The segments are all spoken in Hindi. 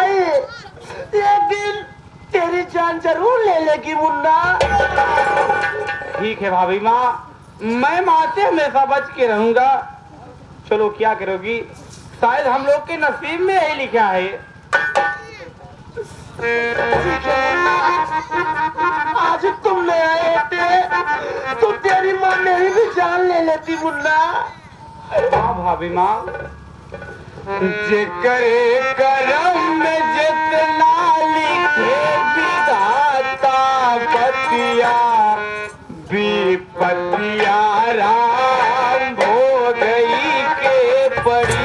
भाई एक दिन तेरी जान जरूर ले लेगी मुन्ना। ठीक है भाभी माँ, मैं माँ से हमेशा बच के रहूंगा। चलो क्या करोगी, शायद हम लोग के नसीब में यही लिखा है। आज तुम ले आए थे तो तेरी माँ मेरी भी जान ले लेती मुन्ना। हाँ भाभी माँ, जेकरे करम में जितना लिखे विधाता बतिया विपतिया राम भोगई के पड़ी।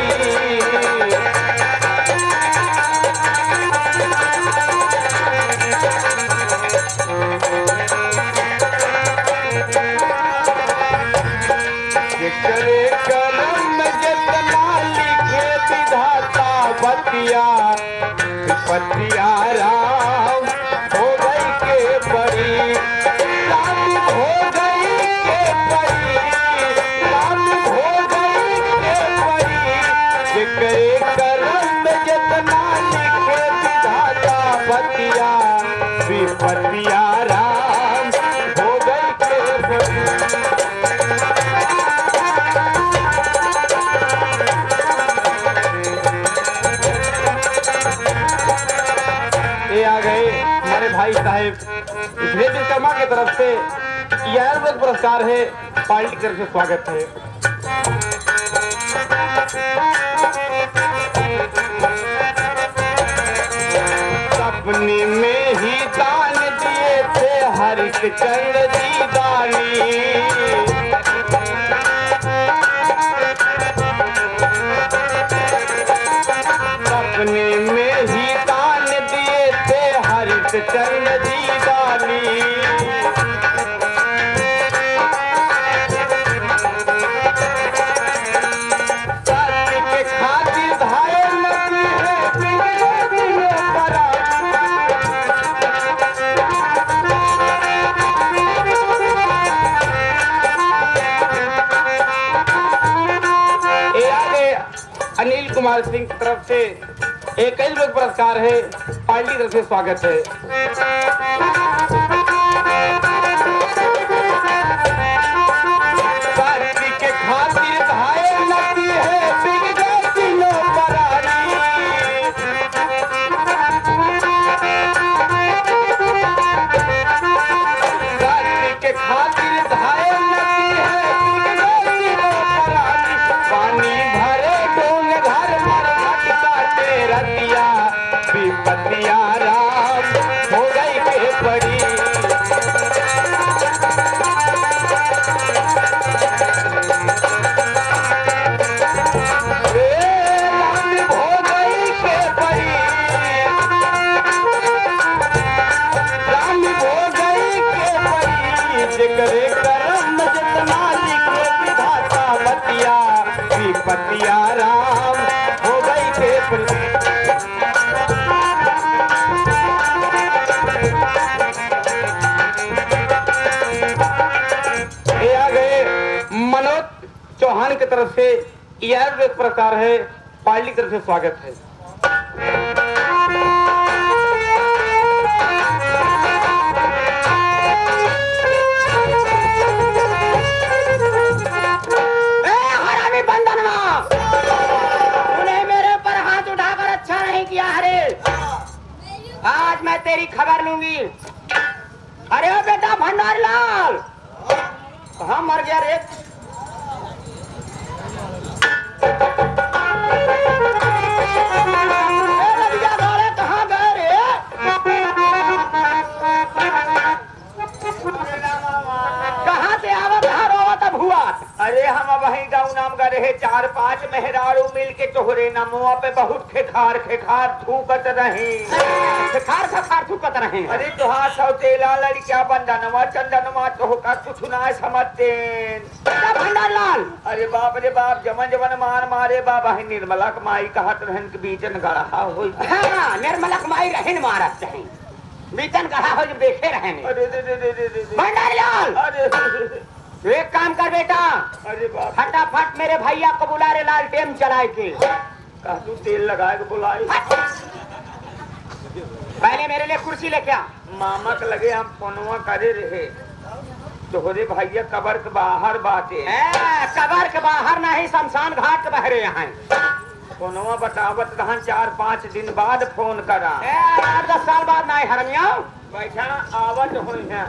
जेकरे करम में जितना लिखे विधाता बतिया विपतिया राम हो गई के पड़ी। राम हो गई के पड़ी, राम हो गई के पड़ी। जेकरे करम में जितना लिखे विधाता बतिया विपतिया राम हो गई के पड़ी। ये आ गए हमारे भाई साहब धीरेन्द्र विश्वकर्मा की तरफ से यह पुरस्कार है, पार्टी की तरफ से स्वागत है। सपने में ही दान दिए थे हरिश्चंद्र जी दानी। सपने में ही दान दिए थे हरिश्चंद्र जी दानी। सत्य के खातिर धाये नदी है बिगड़े दिए परानी। ये आगे अनिल कुमार सिंह की तरफ से एक लोग पुरस्कार है, पार्टी की तरफ से स्वागत है। सत्य के खातिर धाये नदी है बिगड़े दिए परानी। सत्य के खातिर धाये नदी है बिगड़े दिए परानी। पानी भरे डोंग घर मर काटे रतिया विपतिया राम हो गई के पड़ी। राम हो गई के पड़ी, राम हो गई के पड़ी। जेकरे करम जितना लिखे विधाता बतिया विपतिया राम हो गई के पड़ी। ये आ गए मनोज चौहान की तरफ से यह एक प्रकार है, पार्टी की तरफ से स्वागत है। हरामी बंधनवा, तूने मेरे पर हाथ उठाकर अच्छा नहीं किया। अरे आज मैं तेरी खबर लूंगी। अरे ओ बेटा भंडारीलाल, कहाँ मर गया रे? कहाँ गए रे? कहाँ से आवत रोवत हुआ? अरे हम अब वही गाँव नाम का रहे, 4-5 मेहरारू मिल के तोहरे नमुआ पे बहुत खेखार थूकत रहे। खखार थूकत रहे। अरे तुहार सौतेला लड़किया बंधनवा चंदनवा तोहका कुछ ना समझते। भंडारीलाल, अरे बाप रे बाप, जमन मार मारे बाबा ही निर्मला माई कहत रहन के बीचन गढ़ा हो। हाँ, निर्मलक माई रहन मारत रहे, बीचन गढ़ा हो जब देखे रहे। अरे भंडारीलाल, अरे तो एक काम कर बेटा, अरे बाप, फटाफट मेरे भैया को बुला रे, लालटेन चलाए के। तू तेल लगा के बुलाई। पहले मेरे लिए कुर्सी लेके आ। मामा के लगे हम फोनवा करे रहे तोहरे भैया कबर के बाहर बाटे कबर के बाहर नहीं, शमशान घाट के बहरे यहाँ। फोनवा बतावत रहन 4-5 दिन बाद फोन करा 8-10 साल बाद नहीं हरमिया। बैठा आवत हुई है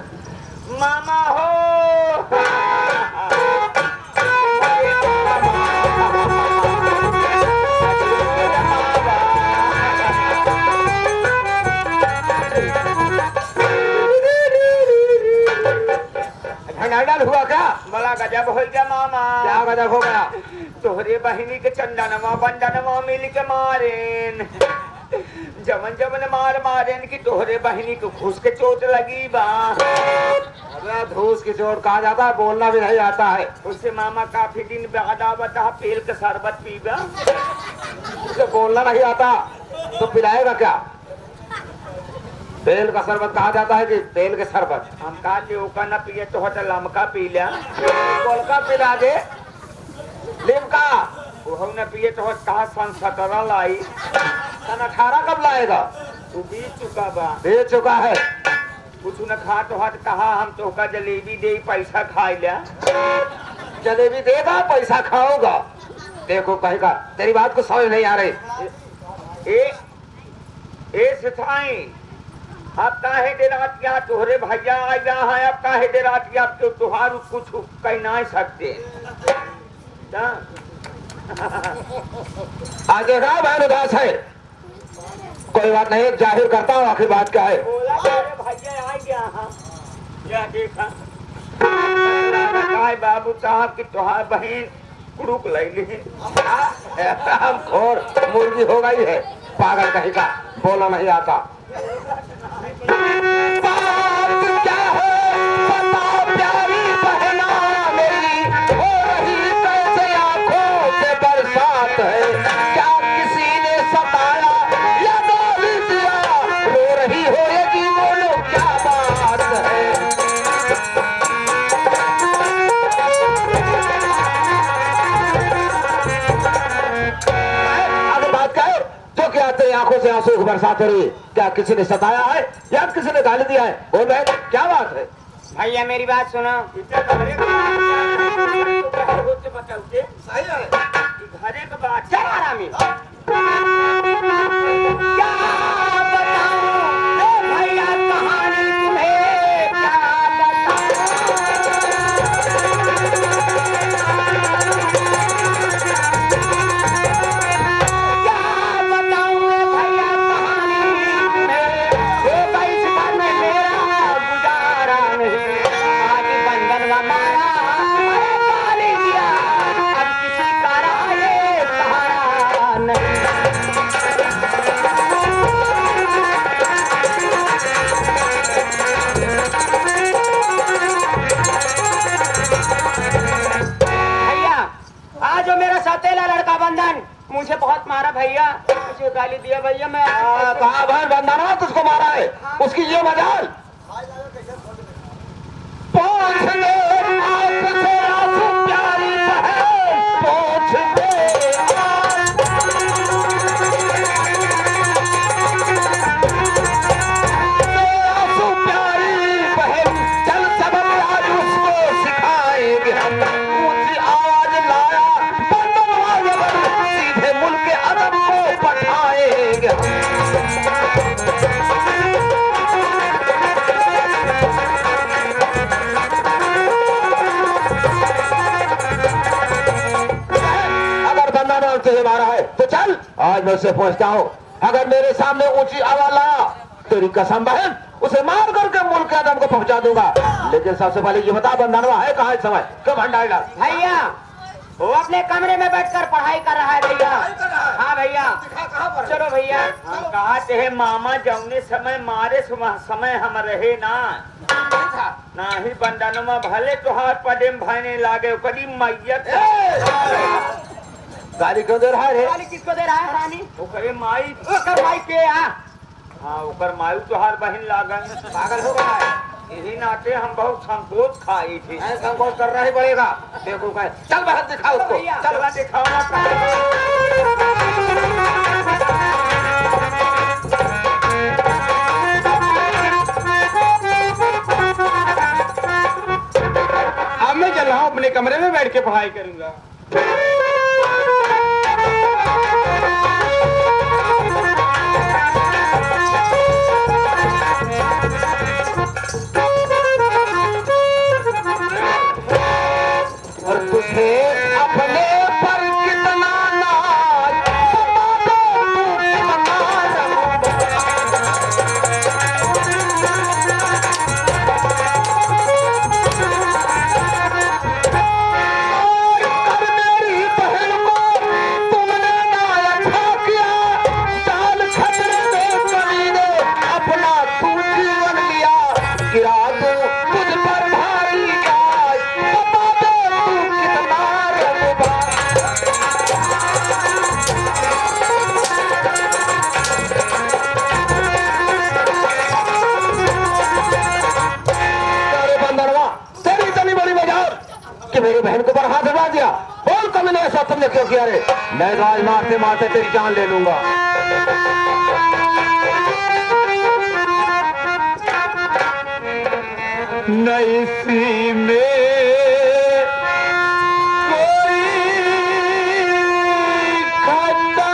मामा हो। डाल हुआ क्या? बड़ा गजब हो गया मामा। क्या गजब हो गया? तोहरे बहिनी के चंदनवा बंदनवा मिल के मारेन जमन जमन मारेन की तोहरे बहिनी को घुस के चोट लगी बा। अरे धूस की चोट कहा जाता है, बोलना भी नहीं आता है। उससे मामा काफी दिन बाद आवता पेल का शरबत पीबा। उसे बोलना नहीं आता तो पिलाएगा क्या? तेल का शरबत कहा जाता है कि तेल के शरबत? हम कहते ओका न पिए तो हट लमका पी लिया। गोलका पिला दे, लिमका। वो न पिए तो हट कहा सन 17 लाई। सन 18 कब लाएगा? तू बीत चुका बा। दे चुका है। कुछ न खा तो हट कहा हम तो का जलेबी दे पैसा खा लिया। जलेबी देगा पैसा खाओगा। देखो कहेगा तेरी बात को समझ नहीं आ रही। ए सिथाई अब काहे दे रात क्या तोहरे भैया आ गया है। अब काहे दे रात क्या तो तुहार कुछ कह नहीं सकते। आज देख रहा बहन उदास है। कोई बात नहीं, जाहिर करता हूँ आखिर बात क्या है। बोला तेरे भैया आ गया हाँ क्या देखा कहा बाबू साहब की तुहार बहन कुड़ुक लैली और मुर्गी हो गई है। पागल कहीं का, बोला नहीं आता। बात क्या है बताओ प्यारी बहना मेरी, हो रही कैसे आंखों से बरसात है। क्या किसी ने सताया या गाली दिया, रो रही हो यदि बोलो क्या बात है। अगर बात क्या है तो क्या तेरी आंखों से आंसू बरसात हो रही है? क्या किसी ने सताया है या किसी ने गाली दिया है? बोल रहे क्या बात है? भैया मेरी बात सुनो। सही है घरे के बात चल आरामी। क्या बताऊं भैया कहानी तुम्हें, क्या बताऊं भैया कहानी तुम्हें। वो बैठ कर में मेरा गुजारा नहीं। आज बंधन व मारा अरे गाली दिया, अब किसी का राहे सहारा नहीं। भैया आज जो मेरा सौतेला लड़का बंधन मुझे बहुत मारा भैया, मुझे गाली दिया भैया। मैं कहा भाई बंदाना तुझको मारा है, उसकी ये मजाल। पहुंच ले आंख से आंसू प्यारी बहन, पहुंच ले आंसू प्यारी बहन, चल सबक आज उसको सिखाएंगे हम। ऊंची आवाज लाया बंदन वाले, सीधे मुल्क के अदब को पठाएंगे हम। अगर बंदा ने तुझे मारा है तो चल आज मैं उससे पूछता हूँ। अगर मेरे सामने ऊंची आवाज लाया तेरी कसम बहन उसे मार करके मुल्क के आदम को पहुंचा दूंगा। लेकिन सबसे पहले ये बता बंधनवा है कहाँ इस समय? कब भंडारी लाल? भैया वो अपने कमरे में बैठकर पढ़ाई कर रहा है भैया। हाँ भैया चलो भैया। हम कहते हैं मामा जौने समय मारे समय हम रहे ना ही बंदनमा भले तुहार पदे में भाईने लागे कभी मैयत गाली क्यों दे रहा है रे? गाली किसको दे रहा है रानी? ओकरे माई ओकर भाई के हाँ ओकर मायू तुहार बहन लागन पागल हो गया है। यही नाते हम बहुत संकोच खाई थी। संकोच करना ही पड़ेगा। देखो कहे चल बाहर दिखा उसको। चल दिखाओ यहाँ अपने कमरे में बैठ के पढ़ाई करूंगा। और तुझे अपने पर कितना नाज, बता दे तू कितना कर मेरी बहन को तुमने ना अच्छा किया, डाल खतरे में कमीने अपना तू जीवन लिया, गिरा दो तुझ पर भारी गाज, बता दे तू कितना रंगबाज। अरे बंदरवा, तेरी इतनी बड़ी मजाल कि मेरी बहन को पर हाथ उठा दिया। बोल तुमने ऐसा तुमने क्यों किया रे? मैं तो आज मारते मारते तेरी जान ले लूंगा। नैसी में कोई खता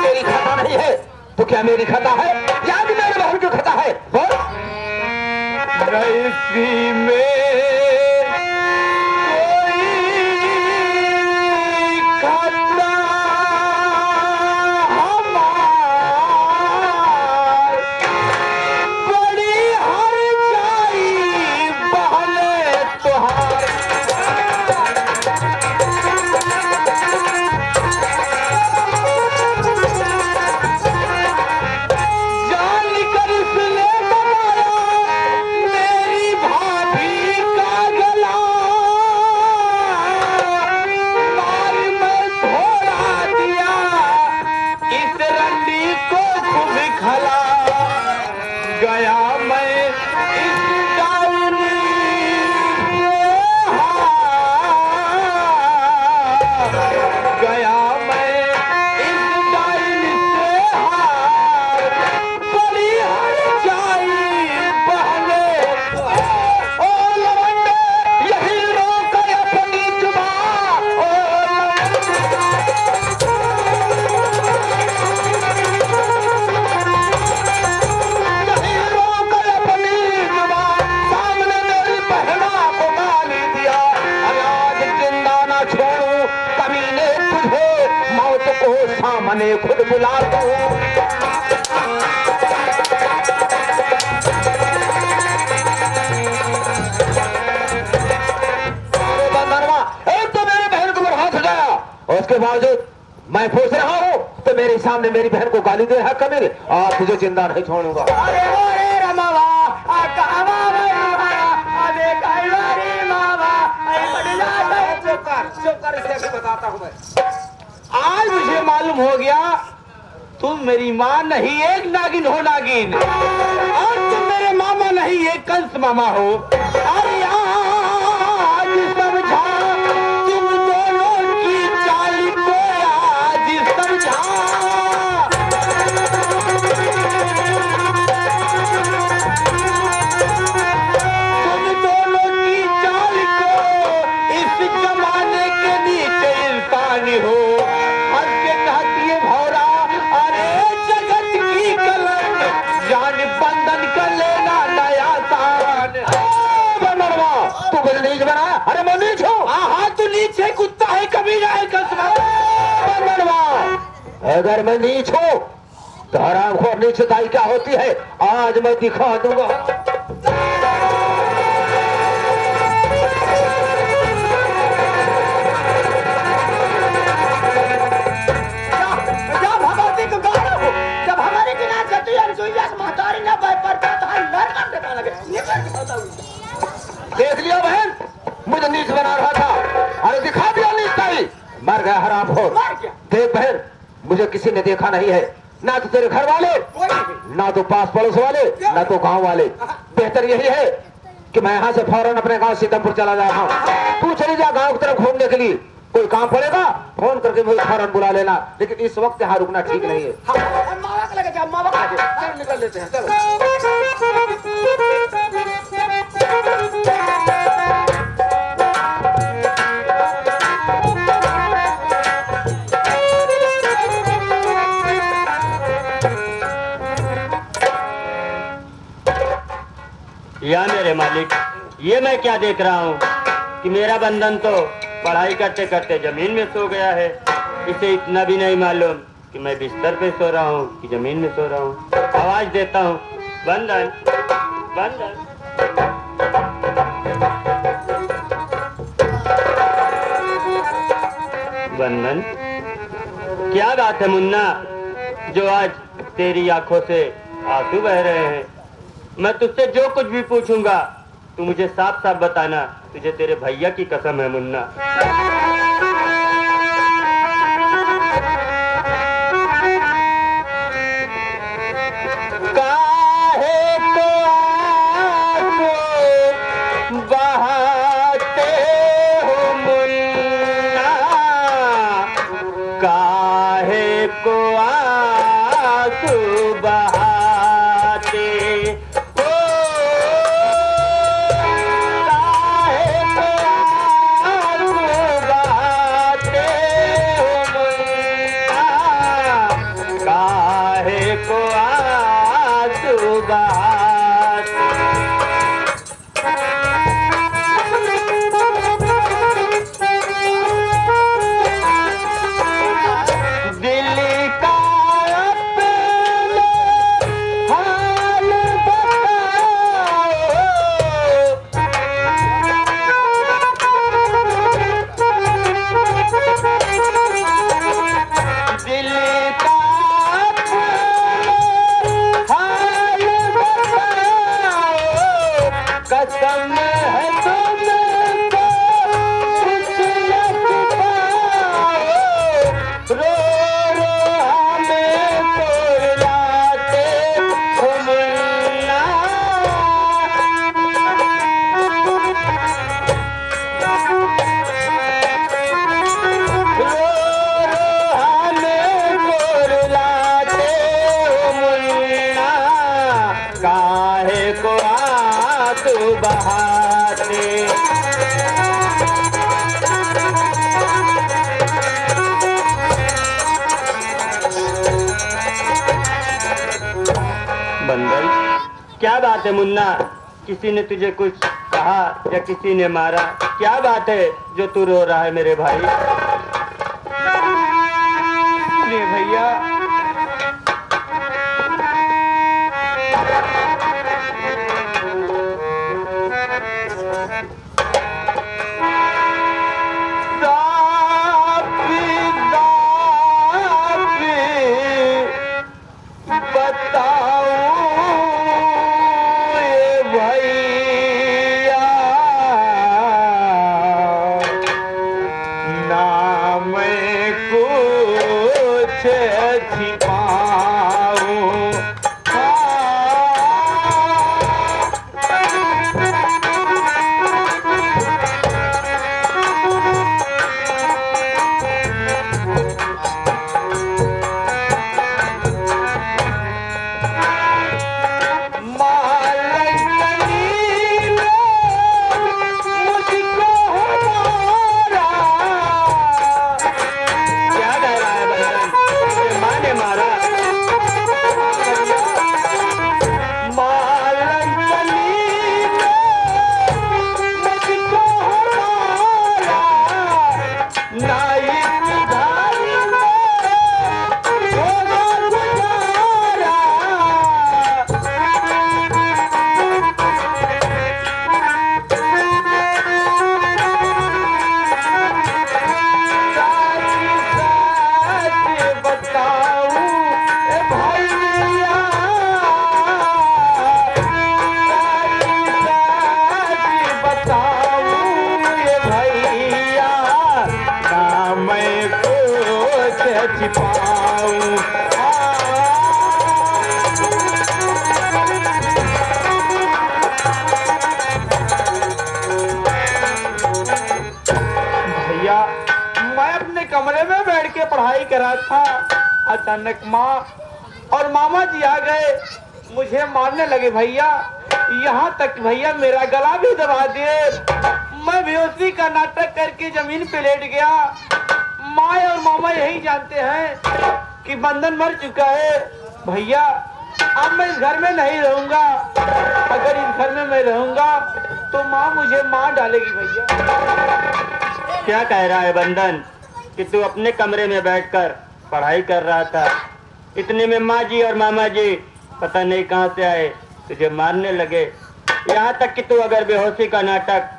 तेरी खता नहीं है तो क्या मेरी खता है या भी मेरे बहन की खता है? बोल। नैसी में कोई खता बड़ी हर जाई बहने तुहार। जान कर इसने बनाया मेरी भाभी का गला, मार में थोड़ा दिया इस रंडी को खुद खला, गया मैं इस डायनी से गया मैं इस डायनी से हार, बड़ी हर जाई बहने ओ लवंडे, यही रोक अपनी जुबान। ओ यही रोक अपनी जुबान, सामने मेरी बहना को गाली दिया। अरे आज जिंदा ना छोड़ूं कमीने तुझे, मौत को सामने खुद बुला दूं। अरे बंदरवा, एक तो मेरी बहन को मेरा हाथ उठाया और उसके बावजूद मैं पूछ रहा हूँ तो मेरे सामने मेरी बहन को गाली दे रहा है कमीने। आज तुझे जिंदा नहीं छोड़ूंगा। अरे ओरे रमावा आ कहवा भैया अबे कहवारी मावा आई बड़ला चुप कर इसे बताता हूँ मैं। आज मुझे मालूम हो गया तुम मेरी माँ नहीं एक नागिन हो नागिन, और तुम मेरे मामा नहीं एक कंस मामा हो। अरे आज समझा तुम दोनों की चाल को, आज समझा तुम दोनों की चाल को, इस जमाने के नीचे इंसानी हो। हंस के कहती है भौरा, अरे जगत की कलम जान बंधन कर लेना नया तान। बनरवा, तू मुझे नीच बना? अरे मैं नीच हूँ। हाँ तू नीच है, कुत्ता है, कभी है बनरवा। अगर मैं नीच हूँ तो हरामखोर नीचताई क्या होती है आज मैं दिखा दूंगा। जब भगवती को गाना हो, जब हमारे बिना जती अनसुईया से महतारी ना बैठ पड़ता तो हम लड़ कर देने लगे। निकल के होता हूँ। देख लिया बहन, मुझे नीच बना रहा था, अरे दिखा दिया नीचताई, मर गया हरामखोर। मर गया। देख बहन, मुझे किसी ने देखा नहीं है, ना तो तेरे घर वाले, कोई नहीं। ना तो पास पड़ोस वाले, ना तो गांव वाले। बेहतर यही है कि मैं यहाँ से फौरन अपने गांव सीतमपुर चला जा रहा हूँ। तू चली जा गांव की तरफ घूमने के लिए, कोई काम पड़ेगा फोन करके मुझे फौरन बुला लेना, लेकिन इस वक्त यहाँ रुकना ठीक नहीं है। हम मावा के लगे जाओ, मावा खा निकल लेते हैं चलो। या मेरे मालिक, ये मैं क्या देख रहा हूँ कि मेरा बंधन तो पढ़ाई करते करते जमीन में सो गया है। इसे इतना भी नहीं मालूम कि मैं बिस्तर पे सो रहा हूँ कि जमीन में सो रहा हूँ। आवाज देता हूँ, बंधन बंधन। बंधन, क्या बात है मुन्ना, जो आज तेरी आंखों से आंसू बह रहे हैं? मैं तुझसे जो कुछ भी पूछूंगा तू मुझे साफ साफ बताना। तुझे तेरे भैया की कसम है मुन्ना। काहे को आंसू बहाते हो मुन्ना, काहे को आंसू बहाते हो, काहे को आंसू बहाते हो मुन्ना, काहे को आंसू बहाते। दिल का अपना हाल बताओ, दिल का अपना हाल बताओ, कसम है तुमको कुछ न छुपाओ, रो रो हमें रुलाते हो मुन्ना, रो रो हमें रुलाते हो मुन्ना, काहे को आंसू बहाते। बंदर, क्या बात है मुन्ना, किसी ने तुझे कुछ कहा या किसी ने मारा? क्या बात है जो तू रो रहा है मेरे भाई? सुनिए भैया, साफी साफी बताऊं ये भैया, ना मैं कुछ छिपाऊं, क्या कह रहा है बंदन? तेरे माँ ने मारा? छिपाऊं, भैया मैं अपने कमरे में बैठ के पढ़ाई कर रहा था, अचानक माँ और मामा जी आ गए। मुझे मारने लगे भैया, यहाँ तक भैया मेरा गला भी दबा दिए। मैं बेहोशी का नाटक करके जमीन पे लेट गया। माँ और मामा यही जानते हैं कि बंधन मर चुका है। भैया अब मैं इस घर में नहीं रहूंगा। अगर इस घर में मैं रहूंगा तो माँ मुझे मार डालेगी भैया। क्या कह रहा है बंधन कि तू अपने कमरे में बैठकर पढ़ाई कर रहा था, इतने में माँ जी और मामा जी पता नहीं कहां से आए, तुझे मारने लगे। यहाँ तक कि तू अगर बेहोशी का नाटक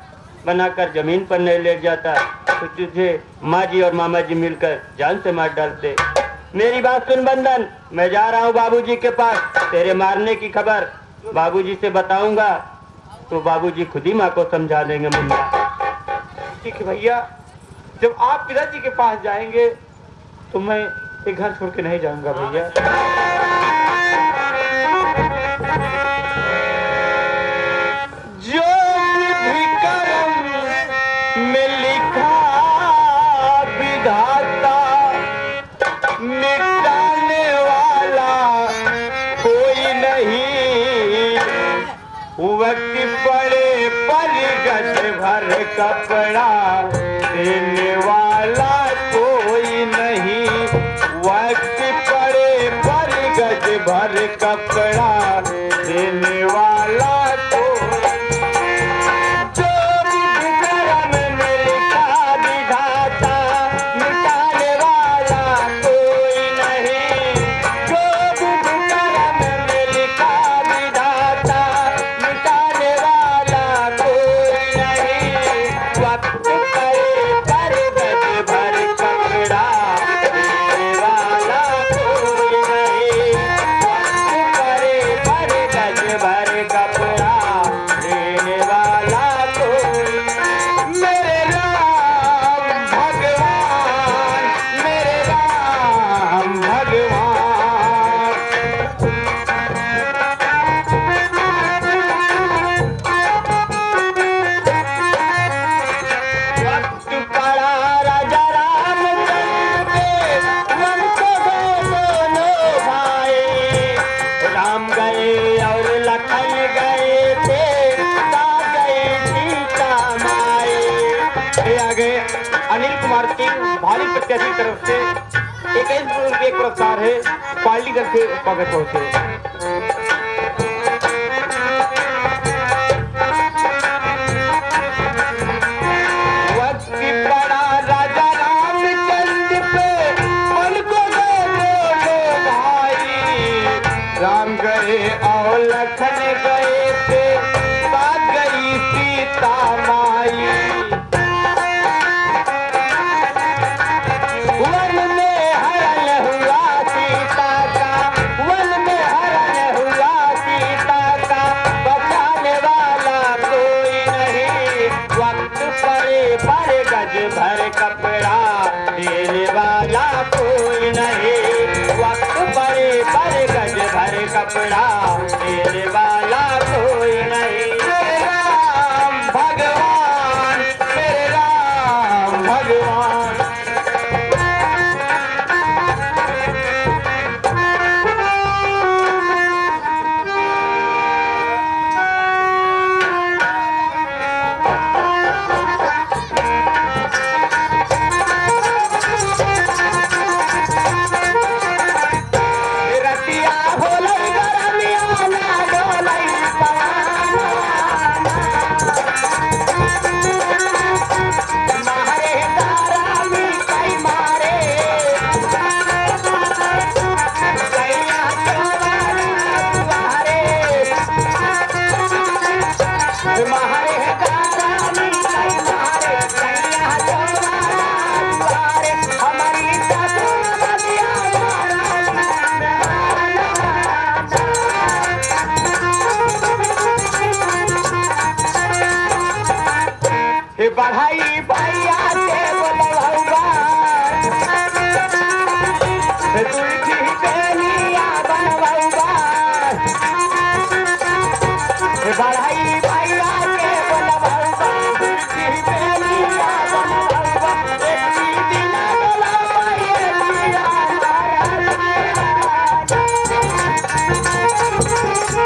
बनाकर जमीन पर नहीं लेट जाता तो तुझे माँ जी और मामा जी मिलकर जान से मार डालते। मेरी बात सुन बंधन, मैं जा रहा हूँ बाबूजी के पास। तेरे मारने की खबर बाबूजी से बताऊंगा तो बाबूजी खुद ही माँ को समझा देंगे। मुन्ना ठीक है भैया, जब आप पिताजी के पास जाएंगे तो मैं ये घर छोड़ के नहीं जाऊंगा भैया। जो विधि कर्म में लिखा विधाता, मिटाने वाला कोई नहीं। वक्त पड़े पर गज भर कपड़ा देने वाला कोई नहीं। वक्त पड़े पर गज भर कपड़ा देने वाला कोई। जो विधि कर्म में लिखा विधाता, मिटाने वाला कोई नहीं। जो विधि कर्म में लिखा विधाता, मिटाने वाला कोई नहीं। वक्त पड़े पर गज भर कपड़ा देने वाला कोई नहीं। वक्त पड़े पर गज भर कपड़ा देने वाला कोई। मेरे राम भगवान, मेरे राम भगवान। वक्त पड़ा राजा रामचंद्र के, वन को दोनों भाई। राम गए और लखन गए थे, साथ गई सीता माई। ये आगे अनिल कुमार सिंह भारी प्रत्याशी की तरफ से 21 रुपये एक पुरस्कार है, पार्टी करके पॉकेट पहुंचे। वक्त पड़ा राजा रामचंद्र पे, मन को दोनों भाई। राम गए और लखन गए थे, साथ गई सीता माई। वन में हरण हुआ सीता का, वन में हरण हुआ सीता का, बचाने वाला कोई नहीं। वक्त पड़े पर गज भर कपड़ा देने वाला कोई नहीं। वक्त पड़े पर गज भर कपड़ा देने वाला